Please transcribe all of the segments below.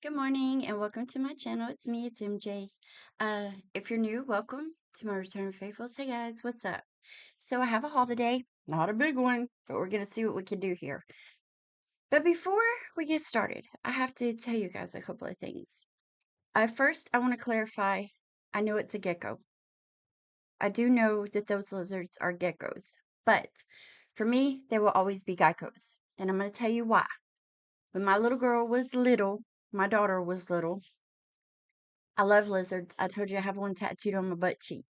Good morning and welcome to my channel. It's me, it's MJ. If you're new, welcome to my return of faithfuls. Hey guys, what's up? So I have a haul today. Not a big one, but we're gonna see what we can do here. But before we get started, I have to tell you guys a couple of things. First, I want to clarify, I know it's a gecko. I do know that those lizards are geckos, but for me, they will always be geckos. And I'm gonna tell you why. When my little girl was little, my daughter was little, I love lizards. I told you I have one tattooed on my butt cheek.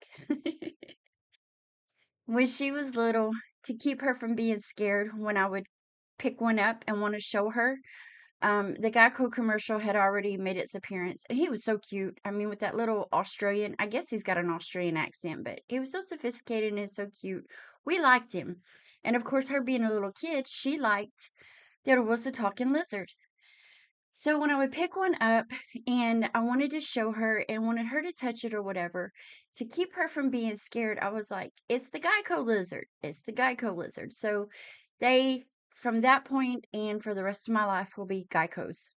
When she was little, to keep her from being scared when I would pick one up and want to show her, the Geico commercial had already made its appearance, and he was so cute. I mean, with that little Australian, I guess he's got an Australian accent, but he was so sophisticated and so cute. We liked him. And of course, her being a little kid, she liked that it was a talking lizard. So when I would pick one up and I wanted to show her and wanted her to touch it or whatever, to keep her from being scared, I was like, it's the Geico lizard. It's the Geico lizard. So they, from that point and for the rest of my life, will be Geicos.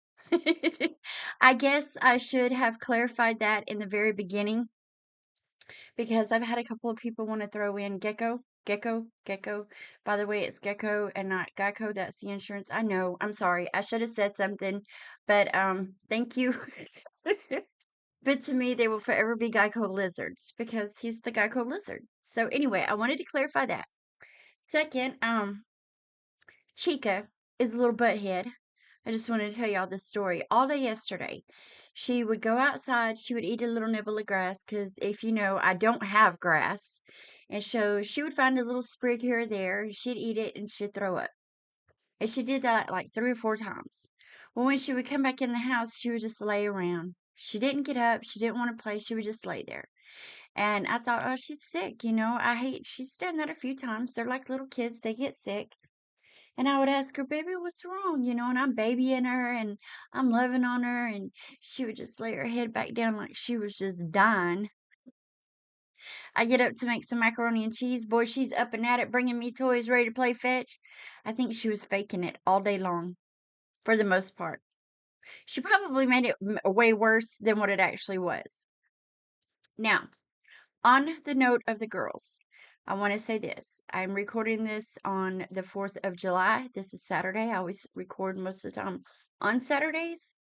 I guess I should have clarified that in the very beginning because I've had a couple of people want to throw in gecko, gecko, gecko. By the way, it's gecko and not Geico. That's the insurance. I know. I'm sorry. I should have said something, but thank you. But to me, they will forever be Geico lizards because he's the Geico lizard. So anyway, I wanted to clarify that. Second, Chica is a little butthead. I just wanted to tell y'all this story. All day yesterday, she would go outside. She would eat a little nibble of grass because if you know, I don't have grass. And so she would find a little sprig here or there. She'd eat it and she'd throw up. And she did that like 3 or 4 times. Well, when she would come back in the house, she would just lay around. She didn't get up. She didn't want to play. She would just lay there. And I thought, oh, she's sick. She's done that a few times. They're like little kids. They get sick. And I would ask her, baby, what's wrong? And I'm babying her and I'm loving on her. And she would just lay her head back down like she was just dying. I get up to make some macaroni and cheese. Boy, she's up and at it, bringing me toys, ready to play fetch. I think she was faking it all day long for the most part. She probably made it way worse than what it actually was. Now, on the note of the girls, I want to say this. I'm recording this on the 4th of July. This is Saturday. I always record most of the time on Saturdays.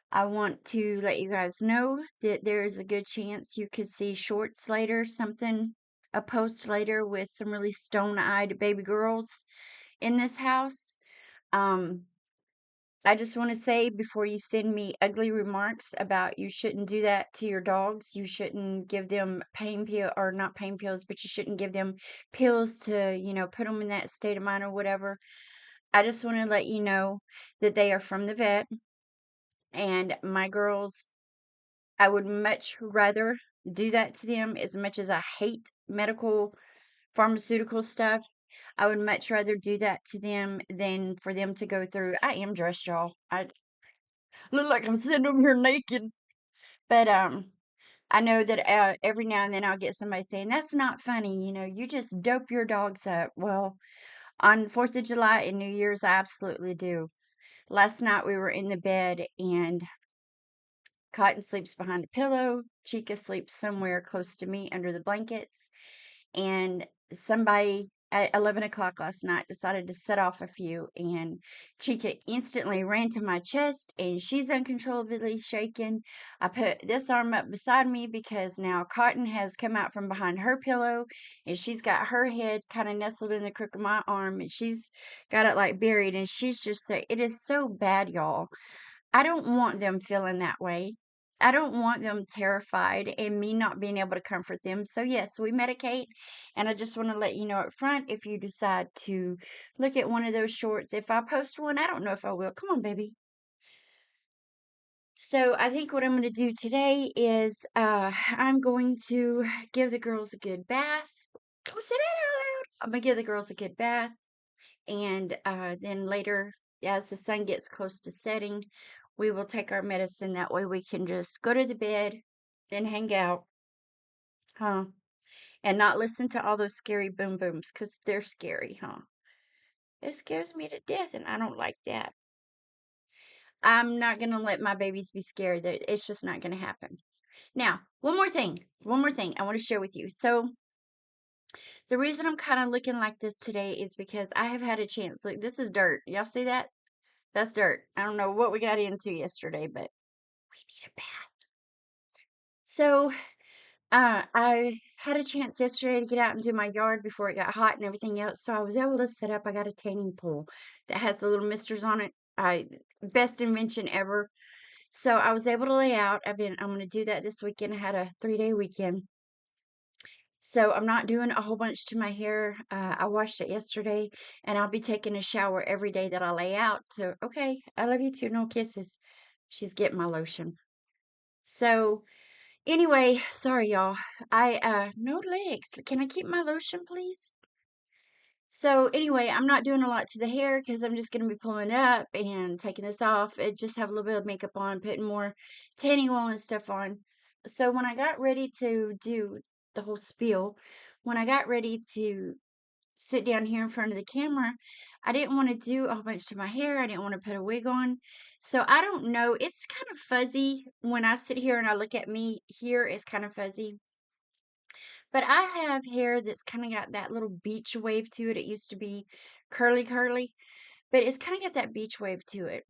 I want to let you guys know that there is a good chance you could see shorts later, a post later with some really stone-eyed baby girls in this house. Um, I just want to say before you send me ugly remarks about you shouldn't do that to your dogs, you shouldn't give them not pain pills, but you shouldn't give them pills to, put them in that state of mind or whatever. I just want to let you know that they are from the vet and my girls, I would much rather do that to them as much as I hate pharmaceutical stuff. I would much rather do that to them than for them to go through. I am dressed, y'all. I look like I'm sitting over here naked. But I know that every now and then I'll get somebody saying, that's not funny. You just dope your dogs up. Well, on 4th of July and New Year's, I absolutely do. Last night we were in the bed and Cotton sleeps behind a pillow. Chica sleeps somewhere close to me under the blankets. And somebody at 11 o'clock last night decided to set off a few, and Chica instantly ran to my chest, and she's uncontrollably shaking. I put this arm up beside me because now Cotton has come out from behind her pillow, and she's got her head kind of nestled in the crook of my arm, and she's got it like buried, and she's just so, it is so bad, y'all. I don't want them feeling that way. I don't want them terrified and me not being able to comfort them. So, yes, we medicate. And I just want to let you know up front if you decide to look at one of those shorts. If I post one, I don't know if I will. Come on, baby. So, I think what I'm going to do today is I'm going to give the girls a good bath. Go say that out loud. I'm going to give the girls a good bath. And then later, as the sun gets close to setting, we will take our medicine. That way we can just go to the bed, then hang out, huh? And not listen to all those scary boom booms because they're scary, huh? It scares me to death, and I don't like that. I'm not gonna let my babies be scared. That it's just not gonna happen. Now, one more thing I want to share with you. So the reason I'm kind of looking like this today is because I have had a chance. Look, this is dirt. Y'all see that? That's dirt. I don't know what we got into yesterday, but we need a bath. So I had a chance yesterday to get out and do my yard before it got hot and everything else. So I was able to set up. I got a tanning pool that has the little misters on it. Best invention ever. So I was able to lay out. I'm going to do that this weekend. I had a 3-day weekend. So I'm not doing a whole bunch to my hair. I washed it yesterday, and I'll be taking a shower every day that I lay out. So, okay, I love you too. No kisses. She's getting my lotion. So, anyway, sorry y'all. No legs. Can I keep my lotion, please? So anyway, I'm not doing a lot to the hair because I'm just gonna be pulling it up and taking this off. It just have a little bit of makeup on, putting more tanning oil and stuff on. So when I got ready to do the whole spiel, when I got ready to sit down here in front of the camera, I didn't want to do a whole bunch to my hair. I didn't want to put a wig on. So I don't know. It's kind of fuzzy when I sit here and I look at me here. It's kind of fuzzy. But I have hair that's kind of got that little beach wave to it. It used to be curly, curly, but it's kind of got that beach wave to it.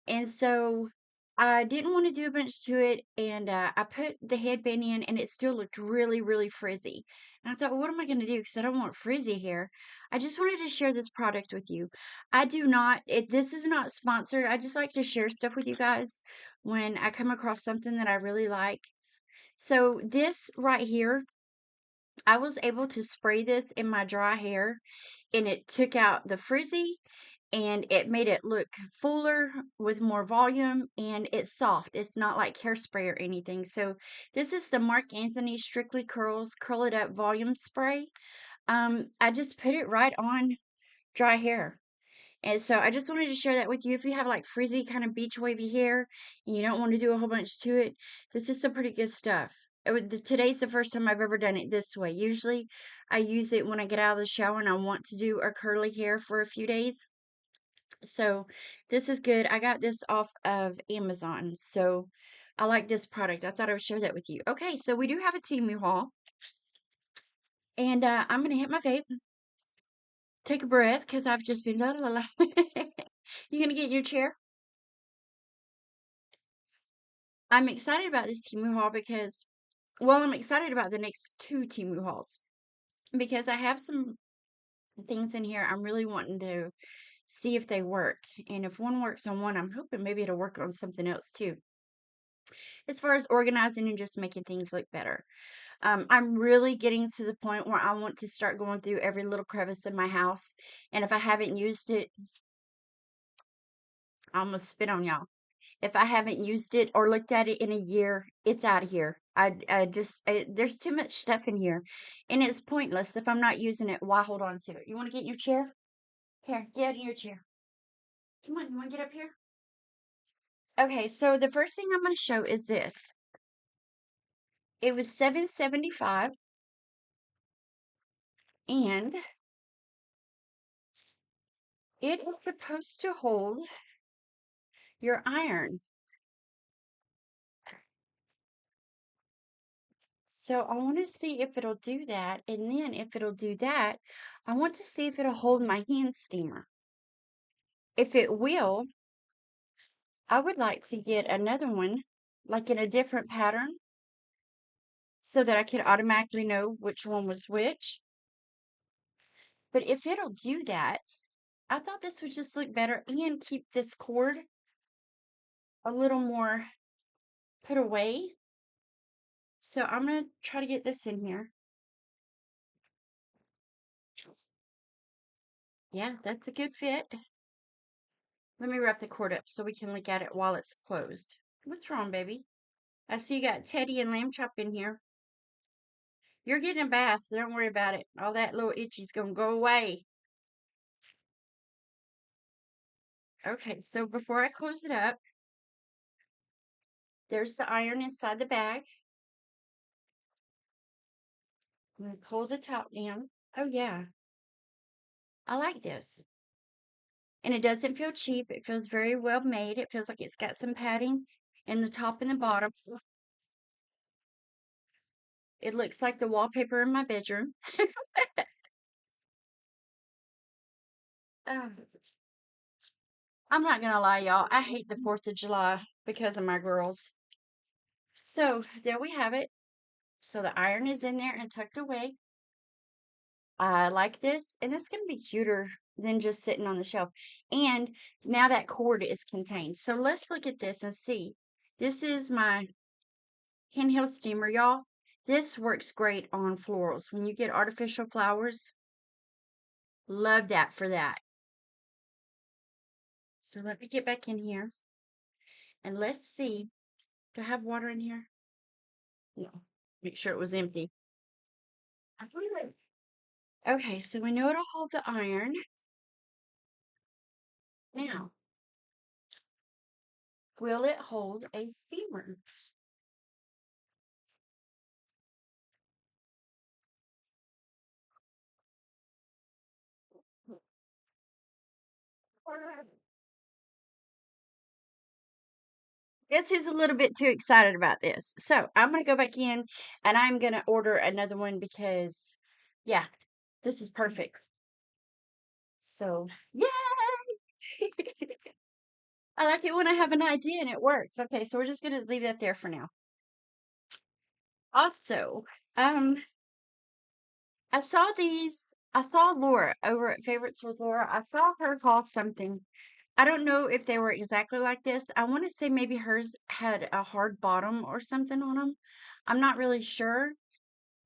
And so I didn't want to do a bunch to it. And I put the headband in, and it still looked really, really frizzy. And I thought, well, what am I going to do? Because I don't want frizzy hair. I just wanted to share this product with you. I do not, this is not sponsored. I just like to share stuff with you guys when I come across something that I really like. So this right here, I was able to spray this in my dry hair, and it took out the frizzy, and it made it look fuller with more volume, and it's soft. It's not like hairspray or anything. So this is the Mark Anthony Strictly Curls Curl It Up Volume Spray. I just put it right on dry hair. And so I just wanted to share that with you. If you have like frizzy kind of beach wavy hair and you don't want to do a whole bunch to it, this is some pretty good stuff. Today's the first time I've ever done it this way. Usually I use it when I get out of the shower and I want to do a curly hair for a few days. So this is good. I got this off of Amazon. So I like this product. I thought I would share that with you. Okay, so we do have a Temu haul. And I'm going to hit my vape. Take a breath because I've just been la la la. You going to get in your chair? I'm excited about this Temu haul because, well, I'm excited about the next two Temu hauls because I have some things in here I'm really wanting to see if they work. And if one works on one, I'm hoping maybe it'll work on something else too. As far as organizing and just making things look better. I'm really getting to the point where I want to start going through every little crevice in my house. And if I haven't used it, I almost spit on y'all. If I haven't used it or looked at it in a year, it's out of here. There's too much stuff in here, and it's pointless if I'm not using it. Why hold on to it? You want to get in your chair? Here, get in your chair. Come on, you want to get up here? Okay, so the first thing I'm going to show is this. It was $7.75, and it is supposed to hold your iron. So I want to see if it'll do that, and then if it'll do that, I want to see if it'll hold my hand steamer. If it will, I would like to get another one, like in a different pattern, so that I could automatically know which one was which. But if it'll do that, I thought this would just look better and keep this cord a little more put away. So I'm going to try to get this in here. Yeah, that's a good fit. Let me wrap the cord up so we can look at it while it's closed. What's wrong, baby? I see you got Teddy and Lamb Chop in here. You're getting a bath. Don't worry about it. All that little itchy's going to go away. Okay, so before I close it up, there's the iron inside the bag. I'm going to pull the top down. Oh, yeah. I like this. And it doesn't feel cheap. It feels very well made. It feels like it's got some padding in the top and the bottom. It looks like the wallpaper in my bedroom. Oh, I'm not gonna lie, y'all. I hate the 4th of July because of my girls. So there we have it. So the iron is in there and tucked away. I like this, and it's going to be cuter than just sitting on the shelf. And now that cord is contained. So let's look at this and see. This is my handheld steamer, y'all. This works great on florals. When you get artificial flowers, love that for that. So let me get back in here and let's see. Do I have water in here? No. Make sure it was empty. Okay, so we know it'll hold the iron. Now, will it hold a steamer? Guess who's a little bit too excited about this? So I'm going to go back in and I'm going to order another one because, yeah, this is perfect. So, yay! I like it when I have an idea and it works. Okay, so we're just going to leave that there for now. Also, I saw these. I saw Laura over at Favorites with Laura. I saw her haul something. I don't know if they were exactly like this. I want to say maybe hers had a hard bottom or something on them. I'm not really sure.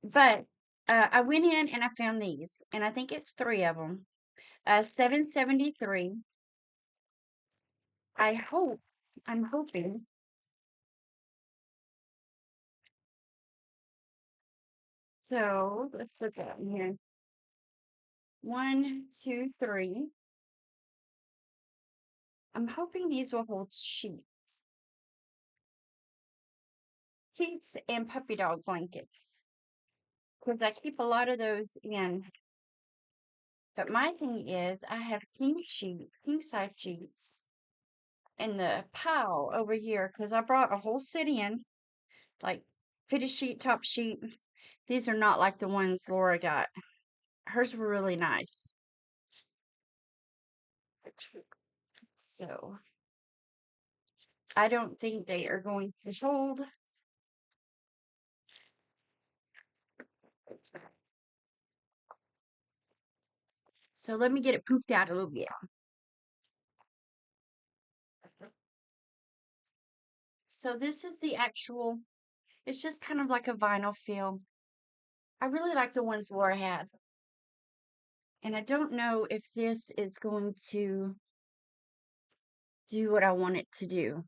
But I went in and I found these, and I think it's three of them. 773. I hope, I'm hoping. So let's look at them here. One, two, three. I'm hoping these will hold sheets and puppy dog blankets. Because I keep a lot of those in. But my thing is, I have king size sheets in the pile over here because I brought a whole set in, like fitted sheet, top sheet. These are not like the ones Laura got. Hers were really nice. So I don't think they are going to hold. So let me get it pooped out a little bit. So this is the actual, it's just kind of like a vinyl feel. I really like the ones Laura had. And I don't know if this is going to do what I want it to do.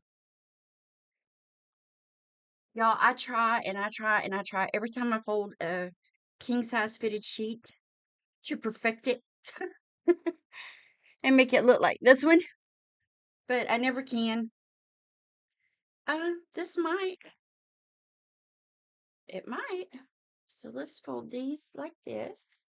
Y'all, I try and I try and I try every time I fold a king size fitted sheet to perfect it and make it look like this one, but I never can. This might, it might. So let's fold these like this.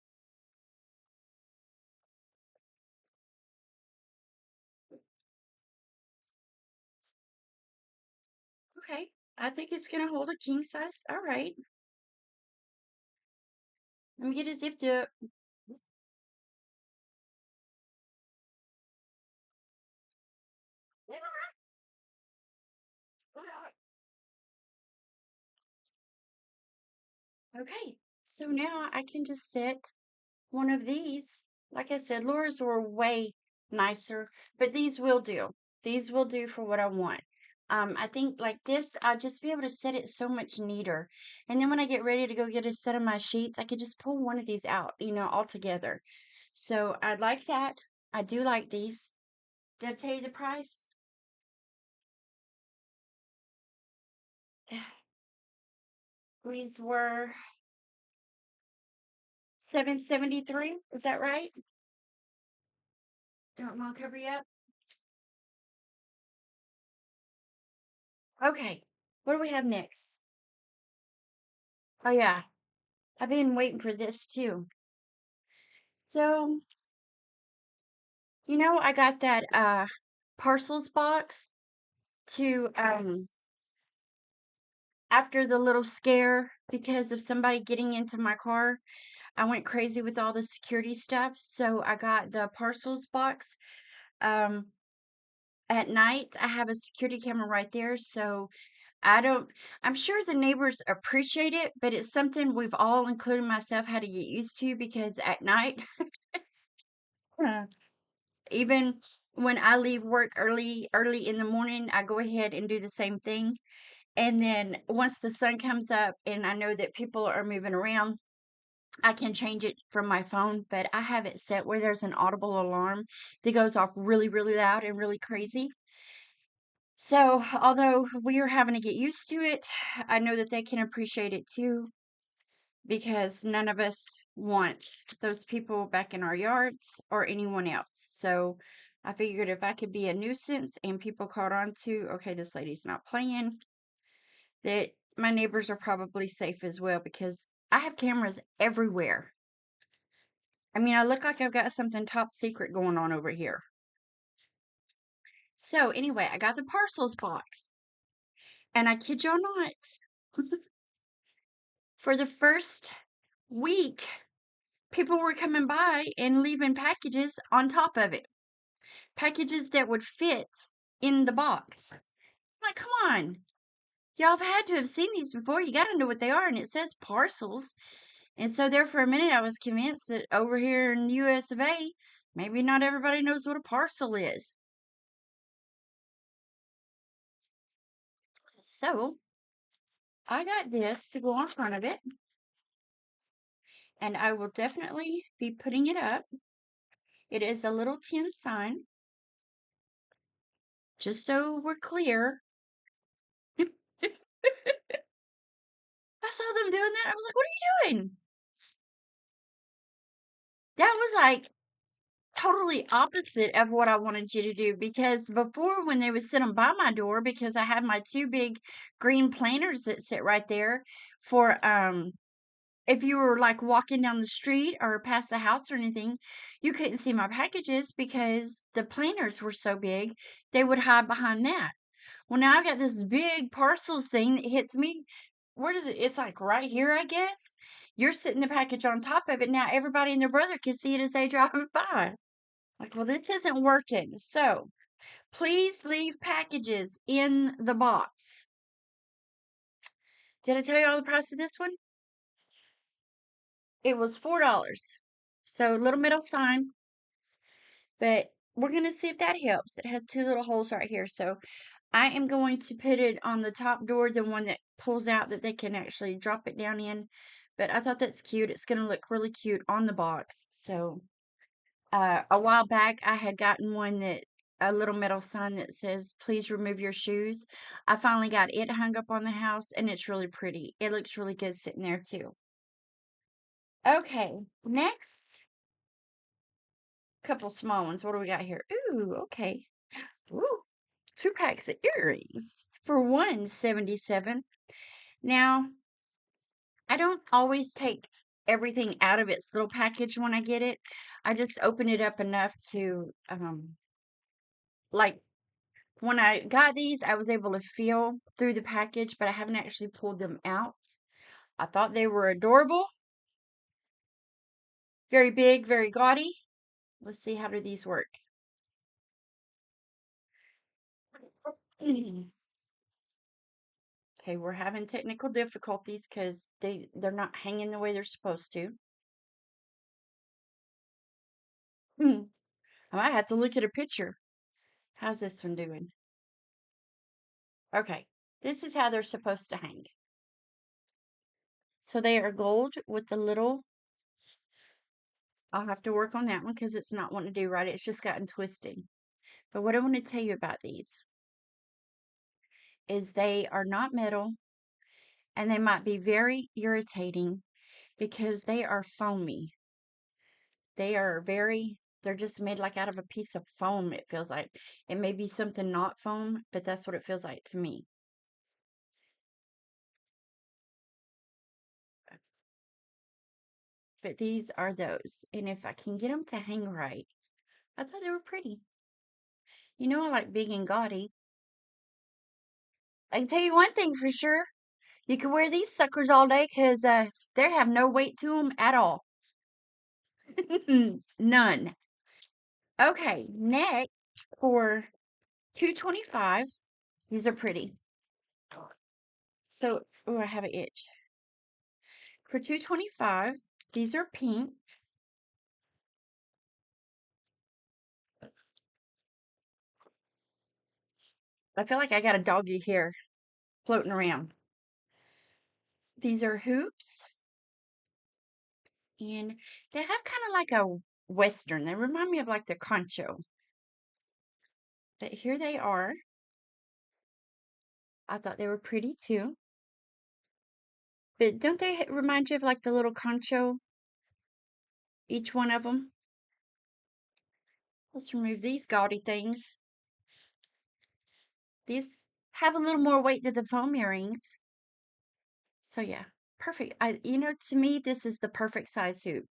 Okay, I think it's gonna hold a king size. All right, let me get it zipped up. Okay, so now I can just set one of these. Like I said, Laura's were way nicer, but these will do. These will do for what I want. I think like this, I'll just be able to set it so much neater. And then when I get ready to go get a set of my sheets, I could just pull one of these out, all together. So I like that. I do like these. Did I tell you the price? These were 773. Is that right? Don't want to cover you up? Okay. What do we have next? Oh yeah. I've been waiting for this too. So I got that parcels box to after the little scare because of somebody getting into my car. I went crazy with all the security stuff, so I got the parcels box. Um, at night, I have a security camera right there, so I don't, I'm sure the neighbors appreciate it, but it's something we've all, including myself, had to get used to because at night, uh, even when I leave work early in the morning, I go ahead and do the same thing. And then once the sun comes up and I know that people are moving around, I can change it from my phone, but I have it set where there's an audible alarm that goes off really, really loud and really crazy. So, although we are having to get used to it, I know that they can appreciate it too because none of us want those people back in our yards or anyone else. So, I figured if I could be a nuisance and people caught on to, okay, this lady's not playing, that my neighbors are probably safe as well because I have cameras everywhere. I mean, I look like I've got something top secret going on over here. So, anyway, I got the parcels box, and I kid y'all not, for the first week, people were coming by and leaving packages on top of it. Packages that would fit in the box. I'm like, come on. Y'all have had to have seen these before. You got to know what they are. And it says parcels. And so there for a minute, I was convinced that over here in the US of A, maybe not everybody knows what a parcel is. So I got this to go on front of it. And I will definitely be putting it up. It is a little tin sign. Just so we're clear. I saw them doing that. I was like, what are you doing? That was like totally opposite of what I wanted you to do because before when they would sit them by my door because I have my two big green planters that sit right there for if you were like walking down the street or past the house or anything, you couldn't see my packages because the planters were so big, they would hide behind that. Well, now I've got this big parcels thing that hits me. Where does it? It's like right here, I guess. You're sitting the package on top of it. Now everybody and their brother can see it as they drive by. Like, well, this isn't working. So please leave packages in the box. Did I tell you all the price of this one? It was $4. So little middle sign, but we're gonna see if that helps. It has two little holes right here. So I am going to put it on the top door, the one that pulls out that they can actually drop it down in. But I thought that's cute. It's gonna look really cute on the box. So a while back I had gotten one that a little metal sign that says please remove your shoes. I finally got it hung up on the house and it's really pretty. It looks really good sitting there too. Okay, next couple small ones. What do we got here? Ooh, okay. Ooh, two packs of earrings for 177. Now, I don't always take everything out of its little package when I get it. I just open it up enough to like when I got these, I was able to feel through the package, but I haven't actually pulled them out. I thought they were adorable, very big, very gaudy. Let's see, how do these work? Okay, we're having technical difficulties because they're not hanging the way they're supposed to. I might have to look at a picture. How's this one doing? Okay, this is how they're supposed to hang. So they are gold with the little, I'll have to work on that one because it's not wanting to do right. It's just gotten twisted. But what I want to tell you about these is they are not metal and they might be very irritating because they are foamy. They are they're just made like out of a piece of foam, it feels like. It may be something not foam, but that's what it feels like to me. But these are those. And if I can get them to hang right, I thought they were pretty. You know I like big and gaudy. I can tell you one thing for sure. You can wear these suckers all day because they have no weight to them at all. None. Okay, next for 225. These are pretty. So, oh, I have an itch. For 225, these are pink. I feel like I got a doggy here floating around. These are hoops, and they have kind of like a western. They remind me of like the concho. But here they are. I thought they were pretty too. But don't they remind you of like the little concho, each one of them? Let's remove these gaudy things. These have a little more weight than the foam earrings. So yeah, perfect. To me, this is the perfect size hoop.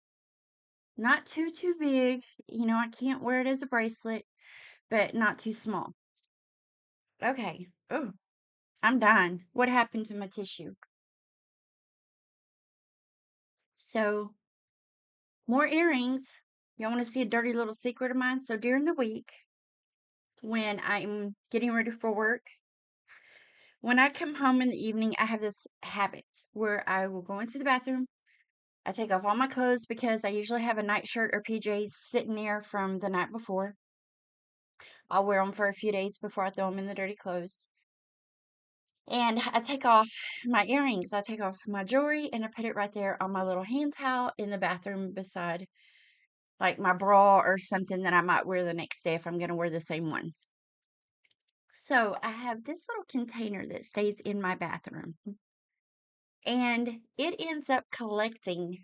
Not too big. I can't wear it as a bracelet, but not too small. Okay. Oh, I'm dying. What happened to my tissue? So, more earrings. Y'all want to see a dirty little secret of mine? So, during the week, when I'm getting ready for work, when I come home in the evening, I have this habit where I will go into the bathroom. I take off all my clothes because I usually have a nightshirt or PJs sitting there from the night before. I'll wear them for a few days before I throw them in the dirty clothes. And I take off my earrings, I take off my jewelry, and I put it right there on my little hand towel in the bathroom beside like my bra or something that I might wear the next day if I'm going to wear the same one. So I have this little container that stays in my bathroom, and it ends up collecting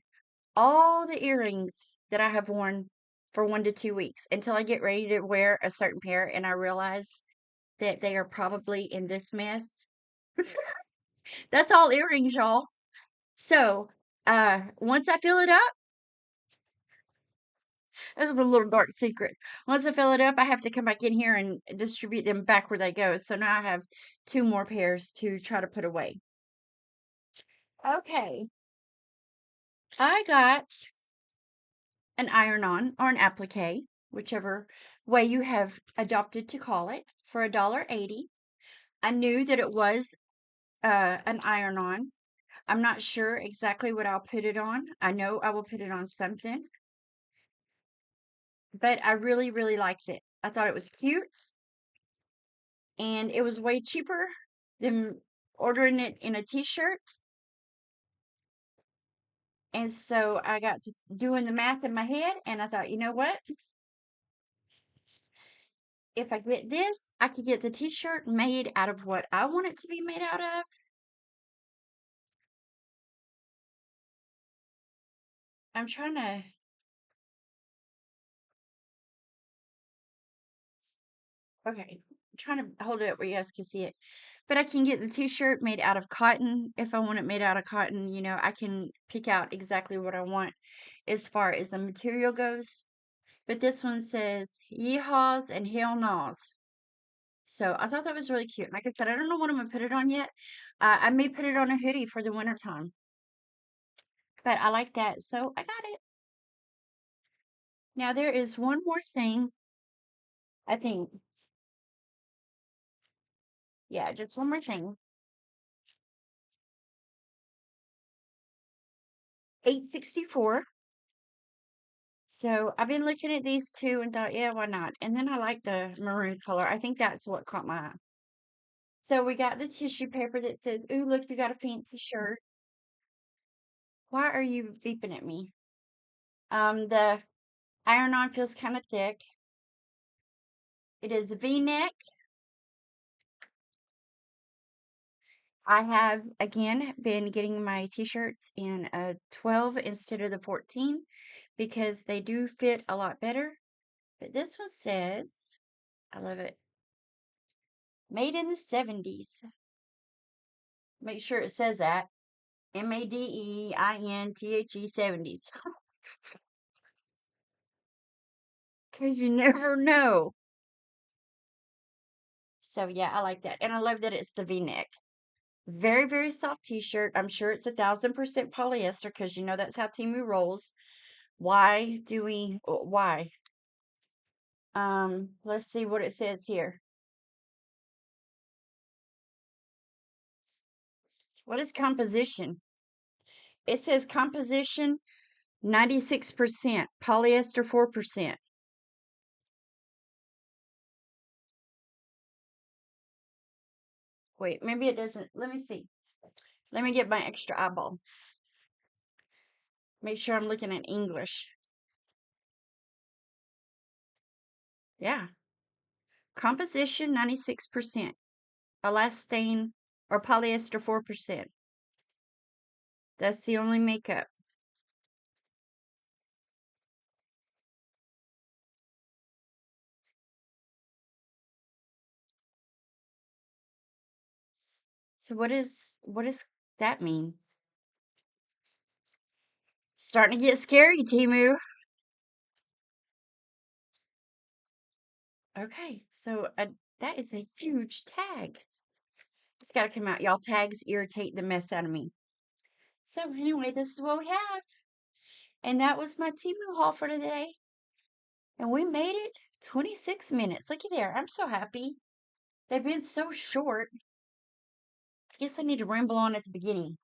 all the earrings that I have worn for 1 to 2 weeks until I get ready to wear a certain pair and I realize that they are probably in this mess. That's all earrings, y'all. So, once I fill it up, this is a little dark secret. Once I fill it up, I have to come back in here and distribute them back where they go. So now I have 2 more pairs to try to put away. Okay. I got an iron-on or an applique, whichever way you have adopted to call it, for $1.80. I knew that it was an iron-on. I'm not sure exactly what I'll put it on. I know I will put it on something, but I really, really liked it. I thought it was cute, and it was way cheaper than ordering it in a t-shirt. And so I got to doing the math in my head, and I thought, you know what? If I get this, I could get the t-shirt made out of what I want it to be made out of. I'm trying to, okay, I'm trying to hold it up where you guys can see it. But I can get the t-shirt made out of cotton. If I want it made out of cotton, I can pick out exactly what I want as far as the material goes. But this one says yeehaws and hell naws. So I thought that was really cute. Like I said, I don't know what I'm gonna put it on yet. I may put it on a hoodie for the winter time. But I like that, so I got it. Now there is one more thing. I think, yeah, just one more thing. 864. So I've been looking at these two and thought, yeah, why not? And then I like the maroon color. I think that's what caught my eye. So we got the tissue paper that says, ooh, look, you got a fancy shirt. Why are you beeping at me? The iron-on feels kind of thick. It is a V-neck. I have, again, been getting my t-shirts in a 12 instead of the 14 because they do fit a lot better. But this one says, I love it, made in the 70s. Make sure it says that. MADEINTHE 70s. because you never know. So yeah, I like that. And I love that it's the V-neck. Very, very soft t-shirt. I'm sure it's 1,000% polyester because you know that's how Temu rolls. Why? Let's see what it says here. What is composition? It says composition 96%, polyester 4%. Wait, maybe it doesn't. Let me see. Let me get my extra eyeball. Make sure I'm looking at English. Yeah. Composition 96%. Elastane or polyester 4%. That's the only makeup. So what does that mean? Starting to get scary, Temu. Okay, so that is a huge tag. It's got to come out. Y'all, tags irritate the mess out of me. So anyway, this is what we have. And that was my Temu haul for today. And we made it 26 minutes. Looky there. I'm so happy. They've been so short. I guess I need to ramble on at the beginning.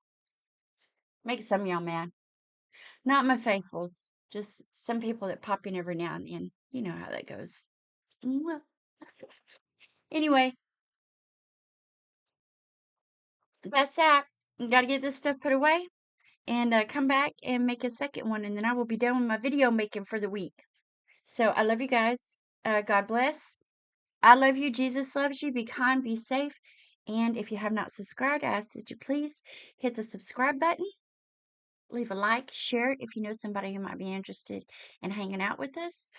Make some of y'all mad. Not my faithfuls. Just some people that pop in every now and then. You know how that goes. Mwah. Anyway, that's that. Got to get this stuff put away and come back and make a second one. And then I will be done with my video making for the week. So I love you guys. God bless. I love you. Jesus loves you. Be kind, be safe. And if you have not subscribed, I ask that you please hit the subscribe button. Leave a like, share it if you know somebody who might be interested in hanging out with us.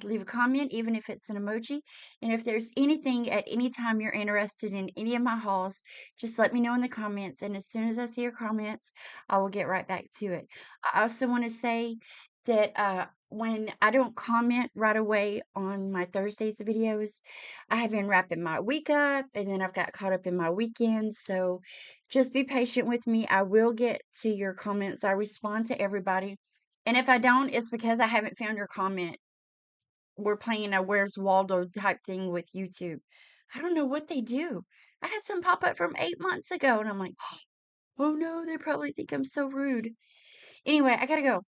Leave a comment, even if it's an emoji. And if there's anything at any time you're interested in any of my hauls, just let me know in the comments. And as soon as I see your comments, I will get right back to it. I also want to say that when I don't comment right away on my Thursdays videos, I have been wrapping my week up and then I've got caught up in my weekends. So just be patient with me. I will get to your comments. I respond to everybody. And if I don't, it's because I haven't found your comment. We're playing a Where's Waldo type thing with YouTube. I don't know what they do. I had some pop up from 8 months ago, and I'm like, oh no, they probably think I'm so rude. Anyway, I gotta go.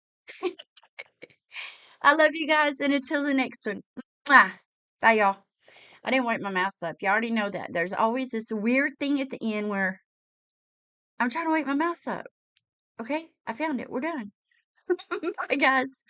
I love you guys, and until the next one. Mwah. Bye, y'all. I didn't wipe my mouth up. You already know that. There's always this weird thing at the end where I'm trying to wipe my mouth up. Okay, I found it. We're done. Bye, guys.